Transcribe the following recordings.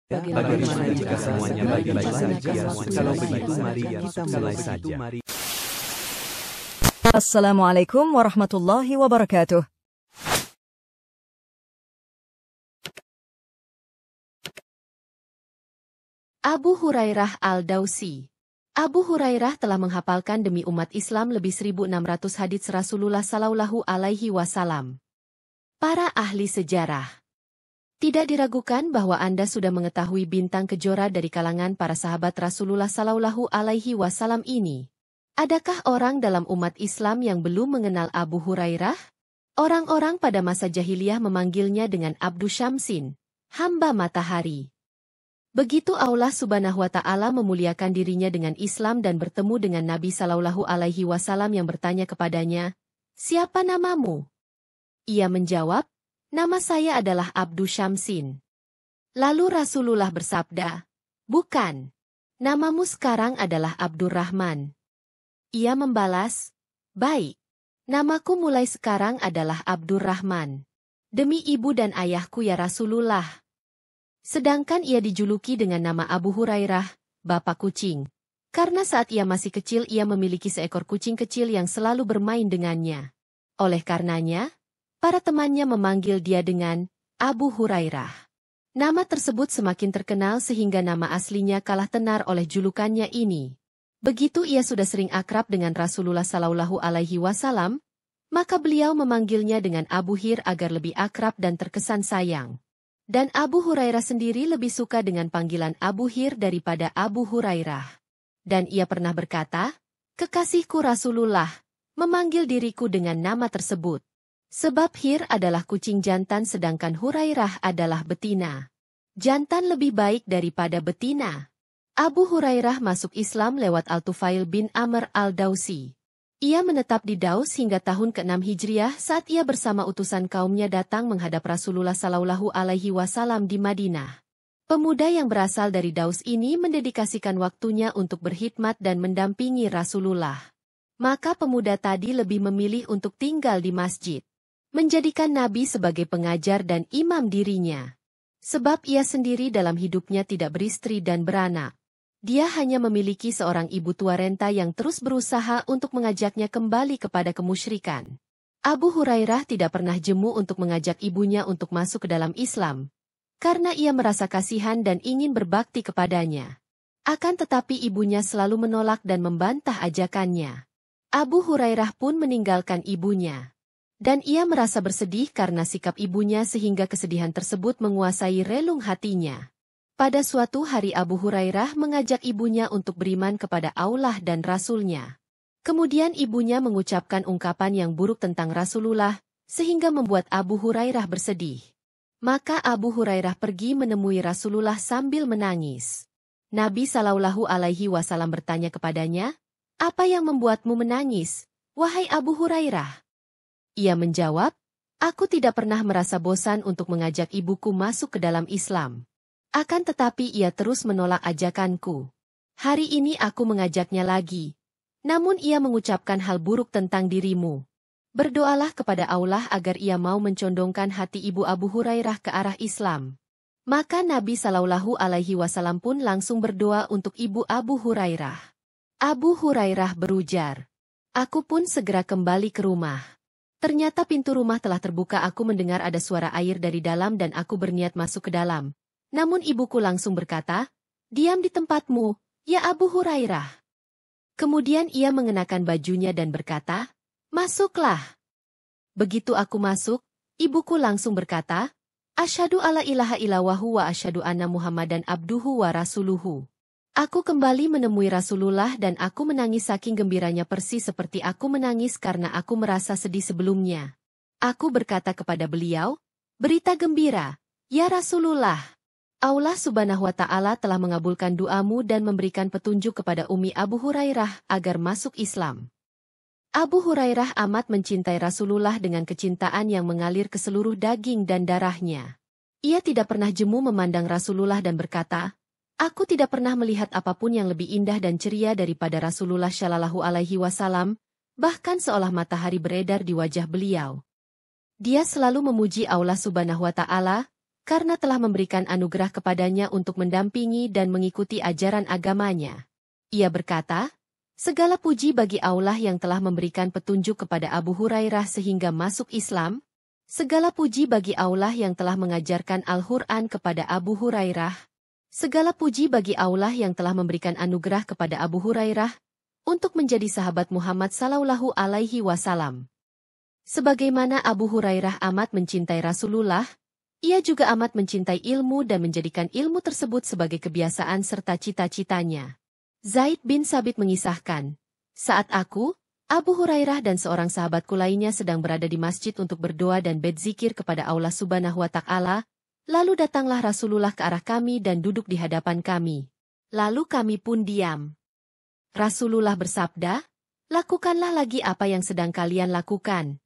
Bagaimana jika semuanya baik-baik saja? Kalau begitu mari kita mulai saja. Assalamualaikum warahmatullahi wabarakatuh. Abu Hurairah Al-Dausi. Abu Hurairah telah menghafalkan demi umat Islam lebih 1.600 hadits Rasulullah Shallallahu Alaihi Wasallam. Para ahli sejarah. Tidak diragukan bahwa Anda sudah mengetahui bintang kejora dari kalangan para sahabat Rasulullah Shallallahu Alaihi Wasallam ini. Adakah orang dalam umat Islam yang belum mengenal Abu Hurairah? Orang-orang pada masa jahiliyah memanggilnya dengan Abdu Syamsin, hamba matahari. Begitu Allah Subhanahu wa Ta'ala memuliakan dirinya dengan Islam dan bertemu dengan Nabi Shallallahu Alaihi Wasallam yang bertanya kepadanya, "Siapa namamu?" Ia menjawab, "Nama saya adalah Abdu Syamsin." Lalu Rasulullah bersabda, "Bukan. Namamu sekarang adalah Abdurrahman." Ia membalas, "Baik. Namaku mulai sekarang adalah Abdurrahman. Demi ibu dan ayahku ya Rasulullah." Sedangkan ia dijuluki dengan nama Abu Hurairah, Bapak Kucing. Karena saat ia masih kecil ia memiliki seekor kucing kecil yang selalu bermain dengannya. Oleh karenanya, para temannya memanggil dia dengan Abu Hurairah. Nama tersebut semakin terkenal sehingga nama aslinya kalah tenar oleh julukannya ini. Begitu ia sudah sering akrab dengan Rasulullah Shallallahu Alaihi Wasallam, maka beliau memanggilnya dengan Abu Hir agar lebih akrab dan terkesan sayang. Dan Abu Hurairah sendiri lebih suka dengan panggilan Abu Hir daripada Abu Hurairah. Dan ia pernah berkata, "Kekasihku Rasulullah memanggil diriku dengan nama tersebut. Sebab Hir adalah kucing jantan sedangkan Hurairah adalah betina. Jantan lebih baik daripada betina." Abu Hurairah masuk Islam lewat Al-Tufail bin Amr Al-Dausi. Ia menetap di Daus hingga tahun ke-6 Hijriah saat ia bersama utusan kaumnya datang menghadap Rasulullah Shallallahu Alaihi Wasallam di Madinah. Pemuda yang berasal dari Daus ini mendedikasikan waktunya untuk berkhidmat dan mendampingi Rasulullah. Maka pemuda tadi lebih memilih untuk tinggal di masjid, menjadikan Nabi sebagai pengajar dan imam dirinya. Sebab ia sendiri dalam hidupnya tidak beristri dan beranak. Dia hanya memiliki seorang ibu tua renta yang terus berusaha untuk mengajaknya kembali kepada kemusyrikan. Abu Hurairah tidak pernah jemu untuk mengajak ibunya untuk masuk ke dalam Islam, karena ia merasa kasihan dan ingin berbakti kepadanya. Akan tetapi ibunya selalu menolak dan membantah ajakannya. Abu Hurairah pun meninggalkan ibunya. Dan ia merasa bersedih karena sikap ibunya sehingga kesedihan tersebut menguasai relung hatinya. Pada suatu hari Abu Hurairah mengajak ibunya untuk beriman kepada Allah dan Rasul-Nya. Kemudian ibunya mengucapkan ungkapan yang buruk tentang Rasulullah, sehingga membuat Abu Hurairah bersedih. Maka Abu Hurairah pergi menemui Rasulullah sambil menangis. Nabi Shallallahu Alaihi Wasallam bertanya kepadanya, "Apa yang membuatmu menangis, wahai Abu Hurairah?" Ia menjawab, "Aku tidak pernah merasa bosan untuk mengajak ibuku masuk ke dalam Islam. Akan tetapi ia terus menolak ajakanku. Hari ini aku mengajaknya lagi. Namun ia mengucapkan hal buruk tentang dirimu. Berdoalah kepada Allah agar ia mau mencondongkan hati ibu Abu Hurairah ke arah Islam." Maka Nabi Shallallahu Alaihi Wasallam pun langsung berdoa untuk ibu Abu Hurairah. Abu Hurairah berujar, "Aku pun segera kembali ke rumah. Ternyata pintu rumah telah terbuka, aku mendengar ada suara air dari dalam dan aku berniat masuk ke dalam. Namun ibuku langsung berkata, 'Diam di tempatmu, ya Abu Hurairah.' Kemudian ia mengenakan bajunya dan berkata, 'Masuklah.' Begitu aku masuk, ibuku langsung berkata, 'Asyhadu alla ilaha illallah wa asyhadu anna Muhammadan abduhu wa rasuluhu.' Aku kembali menemui Rasulullah dan aku menangis saking gembiranya persis seperti aku menangis karena aku merasa sedih sebelumnya. Aku berkata kepada beliau, 'Berita gembira, ya Rasulullah. Allah Subhanahu wa Ta'ala telah mengabulkan doamu dan memberikan petunjuk kepada Umi Abu Hurairah agar masuk Islam.' Abu Hurairah amat mencintai Rasulullah dengan kecintaan yang mengalir ke seluruh daging dan darahnya. Ia tidak pernah jemu memandang Rasulullah dan berkata, 'Aku tidak pernah melihat apapun yang lebih indah dan ceria daripada Rasulullah Shallallahu Alaihi Wasallam,' bahkan seolah matahari beredar di wajah beliau. Dia selalu memuji Allah Subhanahu wa Ta'ala, karena telah memberikan anugerah kepadanya untuk mendampingi dan mengikuti ajaran agamanya. Ia berkata, segala puji bagi Allah yang telah memberikan petunjuk kepada Abu Hurairah sehingga masuk Islam. Segala puji bagi Allah yang telah mengajarkan Al-Quran kepada Abu Hurairah. Segala puji bagi Allah yang telah memberikan anugerah kepada Abu Hurairah untuk menjadi sahabat Muhammad Sallallahu Alaihi Wasallam. Sebagaimana Abu Hurairah amat mencintai Rasulullah, ia juga amat mencintai ilmu dan menjadikan ilmu tersebut sebagai kebiasaan serta cita-citanya. Zaid bin Sabit mengisahkan, saat aku, Abu Hurairah dan seorang sahabatku lainnya sedang berada di masjid untuk berdoa dan berzikir kepada Allah Subhanahu wa Ta'ala, lalu datanglah Rasulullah ke arah kami dan duduk di hadapan kami. Lalu kami pun diam. Rasulullah bersabda, lakukanlah lagi apa yang sedang kalian lakukan.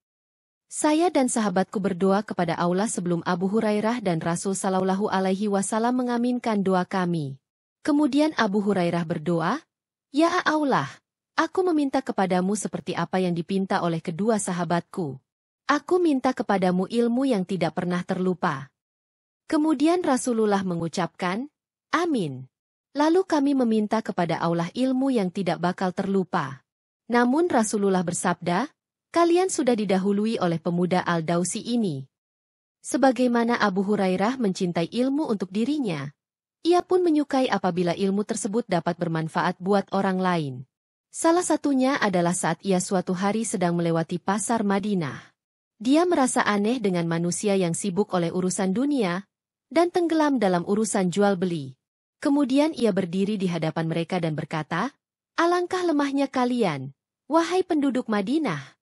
Saya dan sahabatku berdoa kepada Allah sebelum Abu Hurairah dan Rasul Sallallahu Alaihi Wasallam mengaminkan doa kami. Kemudian Abu Hurairah berdoa, ya Allah, aku meminta kepadamu seperti apa yang dipinta oleh kedua sahabatku. Aku minta kepadamu ilmu yang tidak pernah terlupa. Kemudian Rasulullah mengucapkan, amin. Lalu kami meminta kepada Allah ilmu yang tidak bakal terlupa. Namun Rasulullah bersabda, kalian sudah didahului oleh pemuda Al-Dausi ini. Sebagaimana Abu Hurairah mencintai ilmu untuk dirinya, ia pun menyukai apabila ilmu tersebut dapat bermanfaat buat orang lain. Salah satunya adalah saat ia suatu hari sedang melewati pasar Madinah. Dia merasa aneh dengan manusia yang sibuk oleh urusan dunia dan tenggelam dalam urusan jual-beli. Kemudian ia berdiri di hadapan mereka dan berkata, alangkah lemahnya kalian, wahai penduduk Madinah.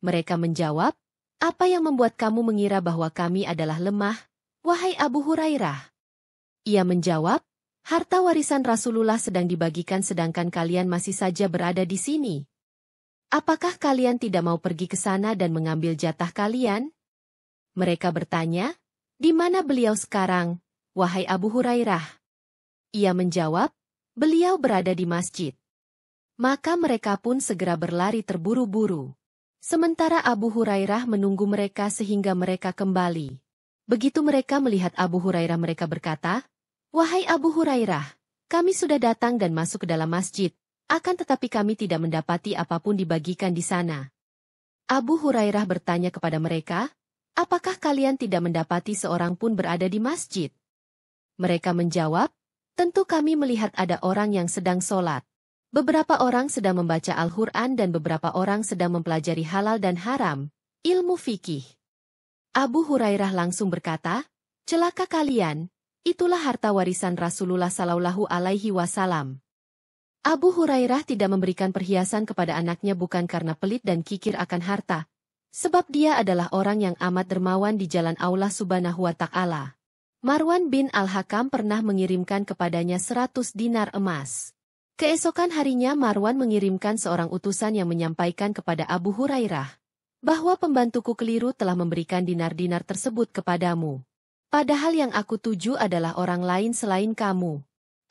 Mereka menjawab, apa yang membuat kamu mengira bahwa kami adalah lemah, wahai Abu Hurairah? Ia menjawab, harta warisan Rasulullah sedang dibagikan sedangkan kalian masih saja berada di sini. Apakah kalian tidak mau pergi ke sana dan mengambil jatah kalian? Mereka bertanya, di mana beliau sekarang, wahai Abu Hurairah? Ia menjawab, beliau berada di masjid. Maka mereka pun segera berlari terburu-buru. Sementara Abu Hurairah menunggu mereka sehingga mereka kembali. Begitu mereka melihat Abu Hurairah mereka berkata, wahai Abu Hurairah, kami sudah datang dan masuk ke dalam masjid, akan tetapi kami tidak mendapati apapun dibagikan di sana. Abu Hurairah bertanya kepada mereka, apakah kalian tidak mendapati seorang pun berada di masjid? Mereka menjawab, tentu kami melihat ada orang yang sedang sholat. Beberapa orang sedang membaca Al-Quran dan beberapa orang sedang mempelajari halal dan haram, ilmu fikih. Abu Hurairah langsung berkata, celaka kalian, itulah harta warisan Rasulullah Sallallahu Alaihi Wasallam. Abu Hurairah tidak memberikan perhiasan kepada anaknya bukan karena pelit dan kikir akan harta, sebab dia adalah orang yang amat dermawan di jalan Allah Subhanahu wa Ta'ala. Marwan bin Al-Hakam pernah mengirimkan kepadanya 100 dinar emas. Keesokan harinya Marwan mengirimkan seorang utusan yang menyampaikan kepada Abu Hurairah, bahwa pembantuku keliru telah memberikan dinar-dinar tersebut kepadamu. Padahal yang aku tuju adalah orang lain selain kamu.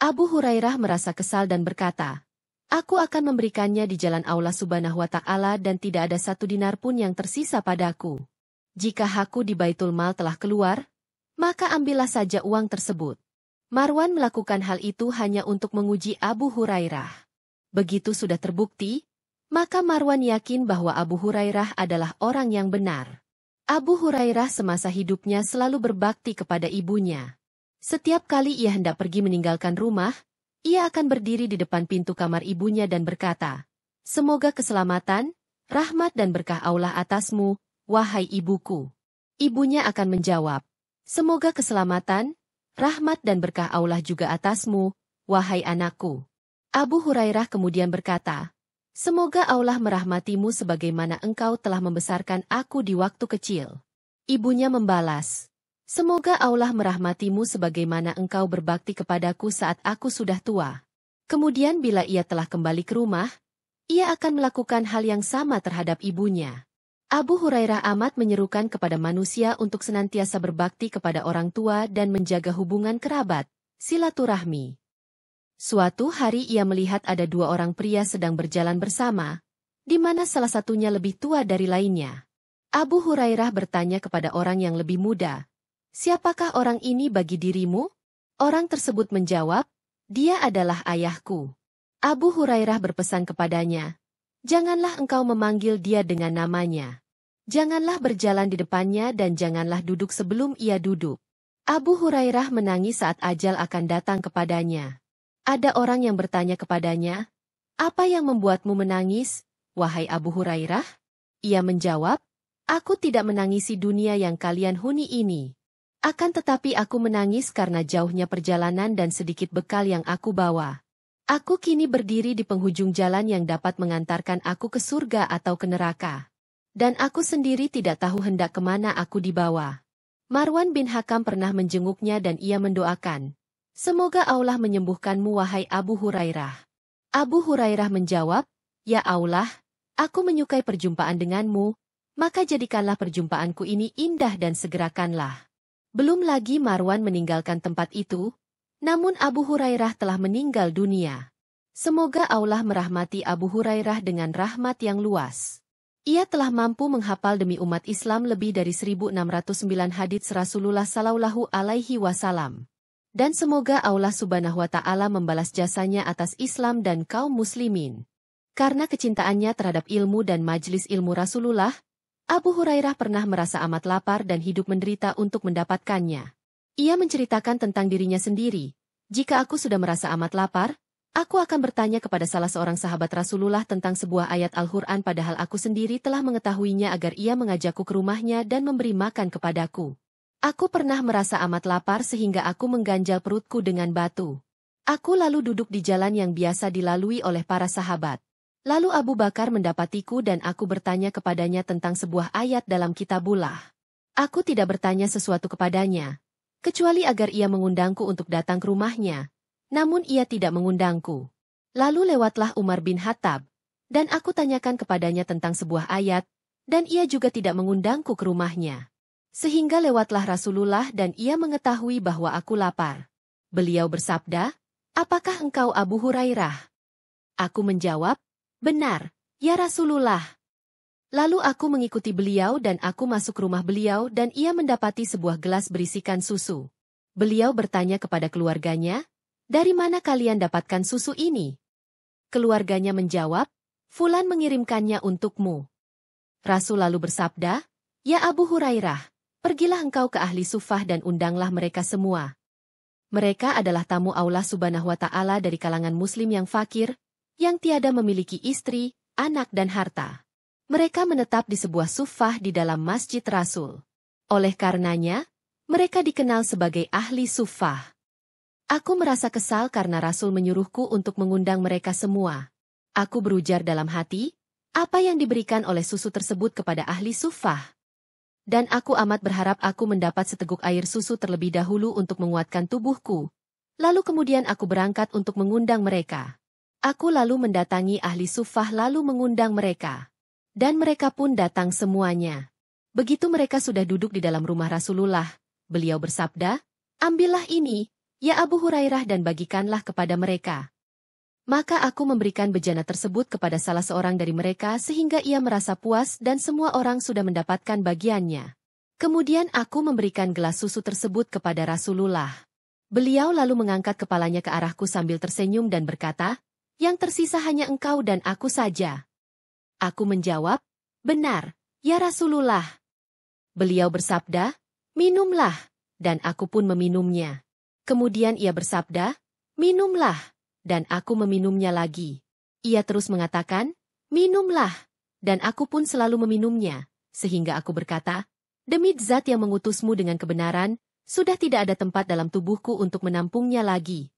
Abu Hurairah merasa kesal dan berkata, aku akan memberikannya di jalan Allah Subhanahu wa Ta'ala dan tidak ada 1 dinar pun yang tersisa padaku. Jika hakku di Baitul Mal telah keluar, maka ambillah saja uang tersebut. Marwan melakukan hal itu hanya untuk menguji Abu Hurairah. Begitu sudah terbukti, maka Marwan yakin bahwa Abu Hurairah adalah orang yang benar. Abu Hurairah semasa hidupnya selalu berbakti kepada ibunya. Setiap kali ia hendak pergi meninggalkan rumah, ia akan berdiri di depan pintu kamar ibunya dan berkata, semoga keselamatan, rahmat dan berkah Allah atasmu, wahai ibuku. Ibunya akan menjawab, semoga keselamatan, rahmat dan berkah Allah juga atasmu, wahai anakku. Abu Hurairah kemudian berkata, semoga Allah merahmatimu sebagaimana engkau telah membesarkan aku di waktu kecil. Ibunya membalas, semoga Allah merahmatimu sebagaimana engkau berbakti kepadaku saat aku sudah tua. Kemudian bila ia telah kembali ke rumah, ia akan melakukan hal yang sama terhadap ibunya. Abu Hurairah amat menyerukan kepada manusia untuk senantiasa berbakti kepada orang tua dan menjaga hubungan kerabat, silaturahmi. Suatu hari ia melihat ada 2 orang pria sedang berjalan bersama, di mana salah satunya lebih tua dari lainnya. Abu Hurairah bertanya kepada orang yang lebih muda, "Siapakah orang ini bagi dirimu?" Orang tersebut menjawab, "Dia adalah ayahku." Abu Hurairah berpesan kepadanya, "Janganlah engkau memanggil dia dengan namanya. Janganlah berjalan di depannya dan janganlah duduk sebelum ia duduk." Abu Hurairah menangis saat ajal akan datang kepadanya. Ada orang yang bertanya kepadanya, "Apa yang membuatmu menangis, wahai Abu Hurairah?" Ia menjawab, "Aku tidak menangisi dunia yang kalian huni ini. Akan tetapi aku menangis karena jauhnya perjalanan dan sedikit bekal yang aku bawa. Aku kini berdiri di penghujung jalan yang dapat mengantarkan aku ke surga atau ke neraka. Dan aku sendiri tidak tahu hendak kemana aku dibawa." Marwan bin Hakam pernah menjenguknya dan ia mendoakan, "Semoga Allah menyembuhkanmu wahai Abu Hurairah." Abu Hurairah menjawab, "Ya Allah, aku menyukai perjumpaan denganmu, maka jadikanlah perjumpaanku ini indah dan segerakanlah." Belum lagi Marwan meninggalkan tempat itu, namun Abu Hurairah telah meninggal dunia. Semoga Allah merahmati Abu Hurairah dengan rahmat yang luas. Ia telah mampu menghafal demi umat Islam lebih dari 1609 hadits Rasulullah Shallallahu Alaihi Wasallam. Dan semoga Allah Subhanahu wa Ta'ala membalas jasanya atas Islam dan kaum muslimin. Karena kecintaannya terhadap ilmu dan majelis ilmu Rasulullah, Abu Hurairah pernah merasa amat lapar dan hidup menderita untuk mendapatkannya. Ia menceritakan tentang dirinya sendiri, "Jika aku sudah merasa amat lapar, aku akan bertanya kepada salah seorang sahabat Rasulullah tentang sebuah ayat Al-Quran padahal aku sendiri telah mengetahuinya agar ia mengajakku ke rumahnya dan memberi makan kepadaku. Aku pernah merasa amat lapar sehingga aku mengganjal perutku dengan batu. Aku lalu duduk di jalan yang biasa dilalui oleh para sahabat. Lalu Abu Bakar mendapatiku dan aku bertanya kepadanya tentang sebuah ayat dalam kitabullah. Aku tidak bertanya sesuatu kepadanya, kecuali agar ia mengundangku untuk datang ke rumahnya. Namun ia tidak mengundangku. Lalu lewatlah Umar bin Khattab, dan aku tanyakan kepadanya tentang sebuah ayat, dan ia juga tidak mengundangku ke rumahnya. Sehingga lewatlah Rasulullah dan ia mengetahui bahwa aku lapar. Beliau bersabda, "Apakah engkau Abu Hurairah?" Aku menjawab, "Benar, ya Rasulullah." Lalu aku mengikuti beliau dan aku masuk rumah beliau dan ia mendapati sebuah gelas berisikan susu. Beliau bertanya kepada keluarganya, "Dari mana kalian dapatkan susu ini?" Keluarganya menjawab, "Fulan mengirimkannya untukmu." Rasul lalu bersabda, "Ya Abu Hurairah, pergilah engkau ke ahli sufah dan undanglah mereka semua. Mereka adalah tamu Allah Subhanahu wa Ta'ala dari kalangan muslim yang fakir, yang tiada memiliki istri, anak dan harta. Mereka menetap di sebuah sufah di dalam masjid Rasul. Oleh karenanya, mereka dikenal sebagai ahli sufah." Aku merasa kesal karena Rasul menyuruhku untuk mengundang mereka semua. Aku berujar dalam hati, apa yang diberikan oleh susu tersebut kepada ahli sufah? Dan aku amat berharap aku mendapat seteguk air susu terlebih dahulu untuk menguatkan tubuhku. Lalu kemudian aku berangkat untuk mengundang mereka. Aku lalu mendatangi ahli sufah lalu mengundang mereka. Dan mereka pun datang semuanya. Begitu mereka sudah duduk di dalam rumah Rasulullah, beliau bersabda, "Ambillah ini, ya Abu Hurairah dan bagikanlah kepada mereka." Maka aku memberikan bejana tersebut kepada salah seorang dari mereka sehingga ia merasa puas dan semua orang sudah mendapatkan bagiannya. Kemudian aku memberikan gelas susu tersebut kepada Rasulullah. Beliau lalu mengangkat kepalanya ke arahku sambil tersenyum dan berkata, "Yang tersisa hanya engkau dan aku saja." Aku menjawab, "Benar, ya Rasulullah." Beliau bersabda, "Minumlah," dan aku pun meminumnya. Kemudian ia bersabda, "Minumlah," dan aku meminumnya lagi. Ia terus mengatakan, "Minumlah," dan aku pun selalu meminumnya, sehingga aku berkata, "Demi Zat yang mengutusmu dengan kebenaran, sudah tidak ada tempat dalam tubuhku untuk menampungnya lagi."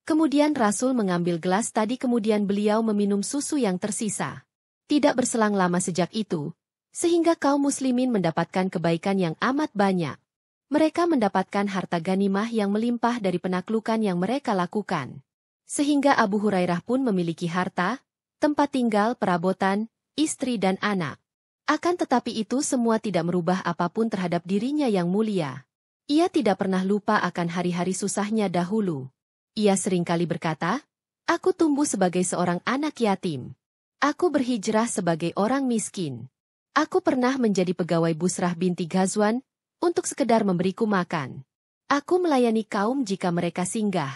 Kemudian Rasul mengambil gelas tadi kemudian beliau meminum susu yang tersisa. Tidak berselang lama sejak itu, sehingga kaum muslimin mendapatkan kebaikan yang amat banyak. Mereka mendapatkan harta ganimah yang melimpah dari penaklukan yang mereka lakukan. Sehingga Abu Hurairah pun memiliki harta, tempat tinggal, perabotan, istri dan anak. Akan tetapi itu semua tidak merubah apapun terhadap dirinya yang mulia. Ia tidak pernah lupa akan hari-hari susahnya dahulu. Ia seringkali berkata, "Aku tumbuh sebagai seorang anak yatim. Aku berhijrah sebagai orang miskin. Aku pernah menjadi pegawai Busrah binti Ghazwan, untuk sekedar memberiku makan. Aku melayani kaum jika mereka singgah.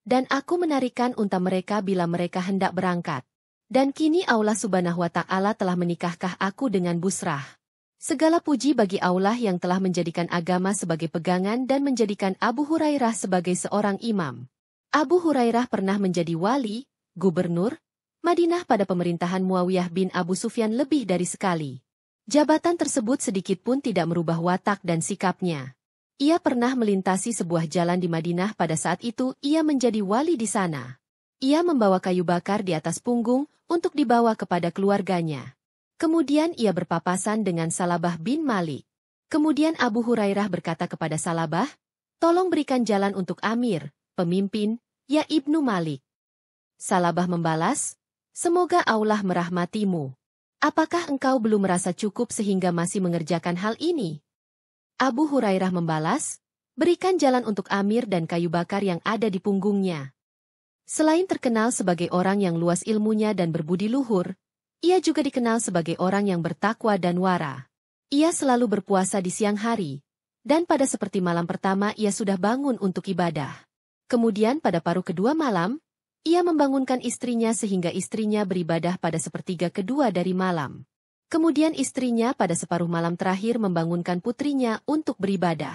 Dan aku menarikan unta mereka bila mereka hendak berangkat. Dan kini Allah Subhanahu wa Ta'ala telah menikahkan aku dengan Busrah. Segala puji bagi Allah yang telah menjadikan agama sebagai pegangan dan menjadikan Abu Hurairah sebagai seorang imam. Abu Hurairah pernah menjadi wali, gubernur, Madinah pada pemerintahan Muawiyah bin Abu Sufyan lebih dari sekali. Jabatan tersebut sedikit pun tidak merubah watak dan sikapnya. Ia pernah melintasi sebuah jalan di Madinah pada saat itu ia menjadi wali di sana. Ia membawa kayu bakar di atas punggung untuk dibawa kepada keluarganya. Kemudian ia berpapasan dengan Salabah bin Malik. Kemudian Abu Hurairah berkata kepada Salabah, "Tolong berikan jalan untuk Amir, pemimpin, ya Ibnu Malik." Salabah membalas, "Semoga Allah merahmatimu. Apakah engkau belum merasa cukup sehingga masih mengerjakan hal ini?" Abu Hurairah membalas, "Berikan jalan untuk Amir dan kayu bakar yang ada di punggungnya." Selain terkenal sebagai orang yang luas ilmunya dan berbudi luhur, ia juga dikenal sebagai orang yang bertakwa dan wara. Ia selalu berpuasa di siang hari, dan pada seperti malam pertama ia sudah bangun untuk ibadah. Kemudian pada paruh kedua malam, ia membangunkan istrinya sehingga istrinya beribadah pada sepertiga kedua dari malam. Kemudian istrinya pada separuh malam terakhir membangunkan putrinya untuk beribadah.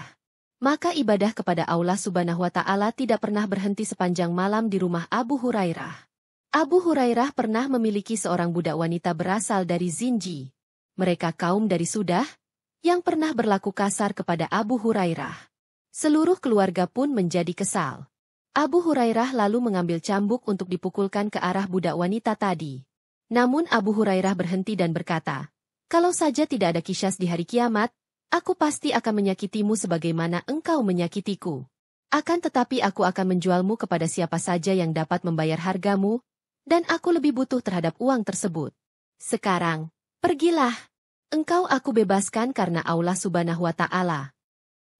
Maka ibadah kepada Allah Subhanahu wa Ta'ala tidak pernah berhenti sepanjang malam di rumah Abu Hurairah. Abu Hurairah pernah memiliki seorang budak wanita berasal dari Zinji. Mereka kaum dari Sudah, yang pernah berlaku kasar kepada Abu Hurairah. Seluruh keluarga pun menjadi kesal. Abu Hurairah lalu mengambil cambuk untuk dipukulkan ke arah budak wanita tadi. Namun Abu Hurairah berhenti dan berkata, "Kalau saja tidak ada Qisas di hari kiamat, aku pasti akan menyakitimu sebagaimana engkau menyakitiku. Akan tetapi aku akan menjualmu kepada siapa saja yang dapat membayar hargamu, dan aku lebih butuh terhadap uang tersebut. Sekarang, pergilah. Engkau aku bebaskan karena Allah Subhanahu wa Ta'ala."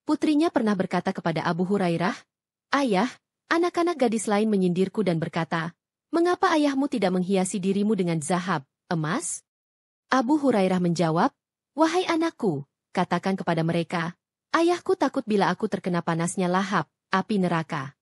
Putrinya pernah berkata kepada Abu Hurairah, "Ayah, anak-anak gadis lain menyindirku dan berkata, 'Mengapa ayahmu tidak menghiasi dirimu dengan zahab, emas?'" Abu Hurairah menjawab, "Wahai anakku, katakan kepada mereka, ayahku takut bila aku terkena panasnya lahap, api neraka.